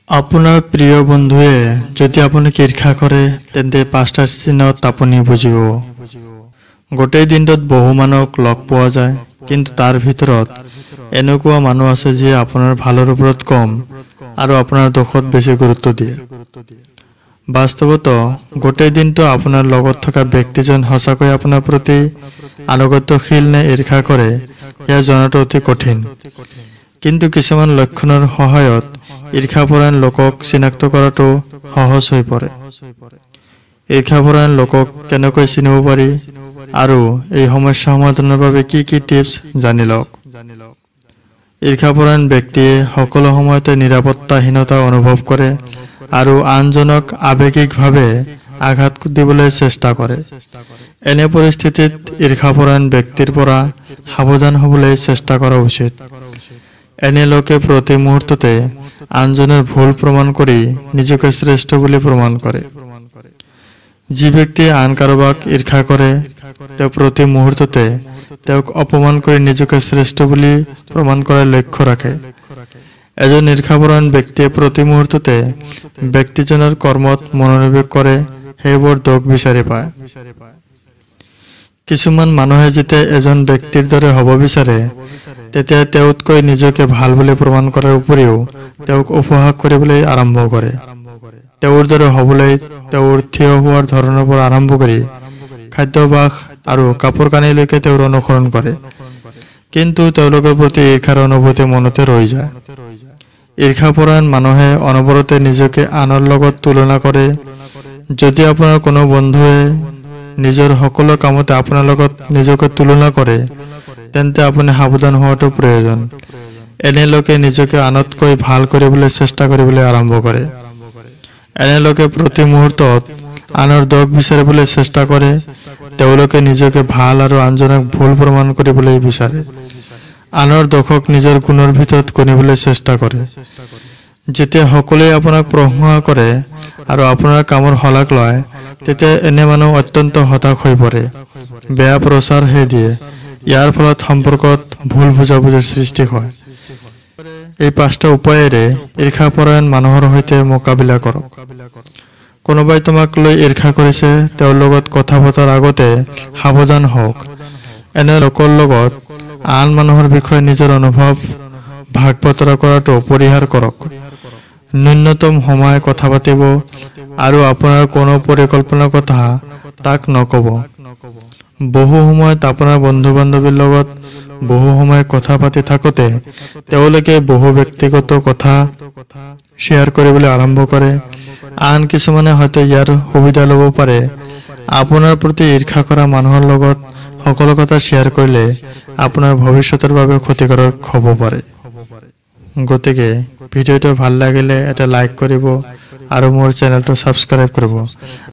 আপোনাৰ প্ৰিয় বন্ধুৱে যদি আপোনাক ঈৰ্ষা কৰে তেন্তে পাঁচটা চিহ্নত আপুনি বুজিব। গোটেই দিনটোত বহু মানুহক লগ পোৱা যায়, কিন্তু তাৰ ভিতৰত এনেকুৱা মানুহ আছে যিয়ে আপোনাৰ ভালৰ ওপৰত কম আৰু আপোনাৰ দোষত বেছি গুৰুত্ব দিয়ে। বাস্তৱত গোটেই দিনটো আপোনাৰ লগত থকা ব্যক্তিজন সঁচাকৈ আপোনাৰ প্ৰতি আনুগত্যশীল নে ঈৰ্ষা কৰে সেয়া জনাটো অতি কঠিন। কিন্তু কিছুমান লক্ষণৰ সহায়ত ঈৰ্ষাপৰায়ণ লোকক চিনাক্ত কৰাটো সহজ হৈ পৰে। ঈৰ্ষাপৰায়ণ লোকক কেনেকৈ চিনিব পাৰি আৰু এই সমস্যা সমাধানৰ বাবে কি কি টিপছ জানি লওক। ঈৰ্ষাপৰায়ণ ব্যক্তিয়ে সকলো সময়তে নিৰাপত্তাহীনতা অনুভৱ কৰে আৰু আনজনক আৱেগিকভাৱে আঘাত দিবলৈ চেষ্টা কৰে। এনে পৰিস্থিতিত ঈৰ্ষাপৰায়ণ ব্যক্তিৰ পৰা সাৱধান হ'বলৈ চেষ্টা কৰা উচিত। এনে লোকে প্ৰতি মুহূৰ্ততে আনজনৰ ভুল প্ৰমাণ কৰি নিজকে শ্ৰেষ্ঠ বুলি প্ৰমাণ কৰে। যি ব্যক্তিয়ে আন কাৰোবাক ঈৰ্ষা কৰে তেওঁ প্ৰতি মুহূৰ্ততে তেওঁক অপমান কৰি নিজকে শ্ৰেষ্ঠ বুলি প্ৰমাণ কৰাৰ লক্ষ্য ৰাখে। এজন ঈৰ্ষাপৰায়ণ ব্যক্তিয়ে প্ৰতি মুহূৰ্ততে ব্যক্তিজনৰ কৰ্মত মনোনিৱেশ কৰে, সেইবোৰ দোষ বিচাৰি পায়। কিছুমান মানুহে যেতিয়া এজন ব্যক্তিৰ দৰে হ'ব বিচাৰে তেতিয়া তেওঁতকৈ নিজকে ভাল বুলি প্ৰমাণ কৰাৰ উপৰিও তেওঁক উপহাস কৰিবলৈ আৰম্ভ কৰে। তেওঁৰ দৰে হ'বলৈ তেওঁৰ থিয় হোৱাৰ ধৰণৰ পৰা আৰম্ভ কৰি খাদ্যাভ্যাস আৰু কাপোৰ কানিলৈকে তেওঁৰ অনুসৰণ কৰে, কিন্তু তেওঁলোকৰ প্ৰতি ঈৰ্ষাৰ অনুভূতি মনতে ৰৈ যায়। ঈৰ্ষাপৰায়ণ মানুহে অনবৰতে নিজকে আনৰ লগত তুলনা কৰে। যদি আপোনাৰ কোনো বন্ধুৱে নিজৰ সকলো কামতে আপোনাৰ লগত নিজকে তুলনা কৰে তেন্তে আপুনি সাৱধান হোৱাটো প্ৰয়োজন। এনে লোকে নিজকে আনতকৈ ভাল কৰিবলৈ চেষ্টা কৰিবলৈ আৰম্ভ কৰে। এনে লোকে প্ৰতি মুহূৰ্তত আনৰ দোষ বিচাৰিবলৈ চেষ্টা কৰে। তেওঁলোকে নিজকে ভাল আৰু আনজনক ভুল প্ৰমাণ কৰিবলৈ বিচাৰে। আনৰ দোষক নিজৰ গুণৰ ভিতৰত গণিবলৈ চেষ্টা কৰে। যেতিয়া সকলোৱে আপোনাক প্ৰশংসা কৰে আৰু আপোনাৰ কামৰ শলাগ লয় তেতিয়া এনে মানুহ অত্যন্ত হতাশ হৈ পৰে, বেয়া প্ৰচাৰহে দিয়ে। ইয়াৰ ফলত সম্পৰ্কত ভুল বুজাবুজিৰ সৃষ্টি হয়। এই পাঁচটা উপায়েৰে ঈৰ্ষাপৰায়ণ মানুহৰ সৈতে মোকাবিলা কৰক। কোনোবাই তোমাক লৈ ঈৰ্ষা কৰিছে, তেওঁৰ লগত কথা পতাৰ আগতে সাৱধান হওক। এনে লোকৰ লগত আন মানুহৰ বিষয়ে নিজৰ অনুভৱ ভাগ বতৰা কৰাটো পৰিহাৰ কৰক। ন্যূনতম সময় কথা পাতিব আৰু আপোনাৰ কোনো পৰিকল্পনাৰ কথা তাক নক'ব। বহু সময়ত আপোনাৰ বন্ধু বান্ধৱীৰ লগত বহু সময় কথা পাতি থাকোঁতে তেওঁলোকে বহু ব্যক্তিগত কথা শ্বেয়াৰ কৰিবলৈ আৰম্ভ কৰে। আন কিছুমানে হয়তো ইয়াৰ সুবিধা ল'ব পাৰে। আপোনাৰ প্ৰতি ঈৰ্ষা কৰা মানুহৰ লগত সকলো কথা শ্বেয়াৰ কৰিলে আপোনাৰ ভৱিষ্যতৰ বাবে ক্ষতিকাৰক হ'ব পাৰে। গতিকে ভিডিঅ'টো ভাল লাগিলে এটা লাইক কৰিব আৰু মোৰ চেনেলটো ছাবস্ক্ৰাইব কৰিব।